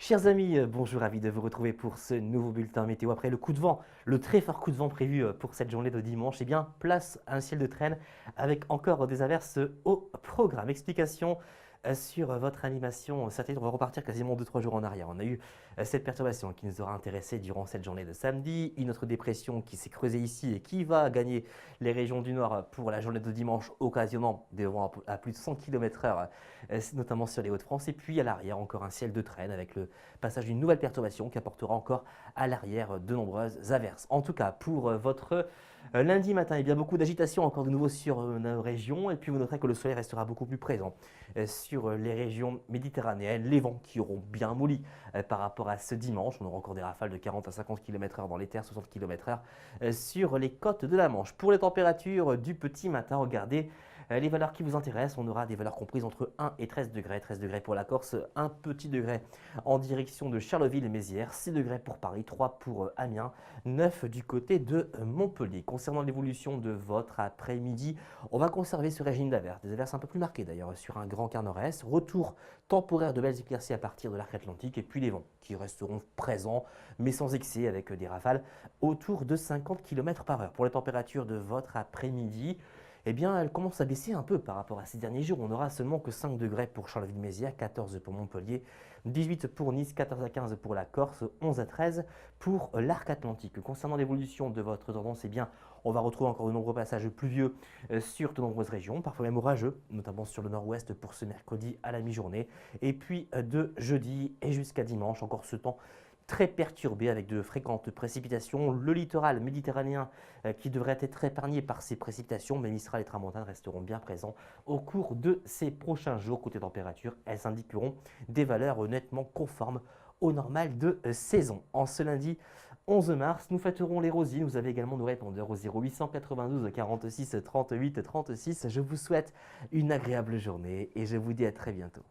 Chers amis, bonjour, ravi de vous retrouver pour ce nouveau bulletin météo. Après le coup de vent, le très fort coup de vent prévu pour cette journée de dimanche, eh bien, place à un ciel de traîne avec encore des averses au programme. Explication sur votre animation satellite. On va repartir quasiment 2-3 jours en arrière. On a eu cette perturbation qui nous aura intéressé durant cette journée de samedi, une autre dépression qui s'est creusée ici et qui va gagner les régions du nord pour la journée de dimanche, occasionnant des vents à plus de 100 km/h, notamment sur les Hauts-de-France. Et puis à l'arrière, encore un ciel de traîne avec le passage d'une nouvelle perturbation qui apportera encore à l'arrière de nombreuses averses. En tout cas, pour votre lundi matin, il y a beaucoup d'agitation encore de nouveau sur nos régions. Et puis vous noterez que le soleil restera beaucoup plus présent sur les régions méditerranéennes. Les vents qui auront bien molli par rapport à ce dimanche. On aura encore des rafales de 40 à 50 km/h dans les terres, 60 km/h sur les côtes de la Manche. Pour les températures du petit matin, regardez les valeurs qui vous intéressent. On aura des valeurs comprises entre 1 et 13 degrés. 13 degrés pour la Corse, un petit degré en direction de Charleville-Mézières, 6 degrés pour Paris, 3 pour Amiens, 9 du côté de Montpellier. Concernant l'évolution de votre après-midi, on va conserver ce régime d'averses, des averses un peu plus marquées d'ailleurs sur un grand quart nord-est, retour temporaire de belles éclaircies à partir de l'arc atlantique et puis les vents qui resteront présents mais sans excès avec des rafales autour de 50 km/h. Pour les températures de votre après-midi, eh bien, elle commence à baisser un peu par rapport à ces derniers jours. On n'aura seulement que 5 degrés pour Charleville-Mézières, 14 pour Montpellier, 18 pour Nice, 14 à 15 pour la Corse, 11 à 13 pour l'arc atlantique. Concernant l'évolution de votre tendance, eh bien, on va retrouver encore de nombreux passages pluvieux sur de nombreuses régions, parfois même orageux, notamment sur le nord-ouest pour ce mercredi à la mi-journée. Et puis de jeudi et jusqu'à dimanche, encore ce temps très perturbé avec de fréquentes précipitations. Le littoral méditerranéen qui devrait être épargné par ces précipitations, mais Mistral et Tramontane resteront bien présents au cours de ces prochains jours. Côté température, elles indiqueront des valeurs nettement conformes au normal de saison. En ce lundi 11 mars, nous fêterons les rosiers. Vous avez également nos répondeurs au 0892 46 38 36. Je vous souhaite une agréable journée et je vous dis à très bientôt.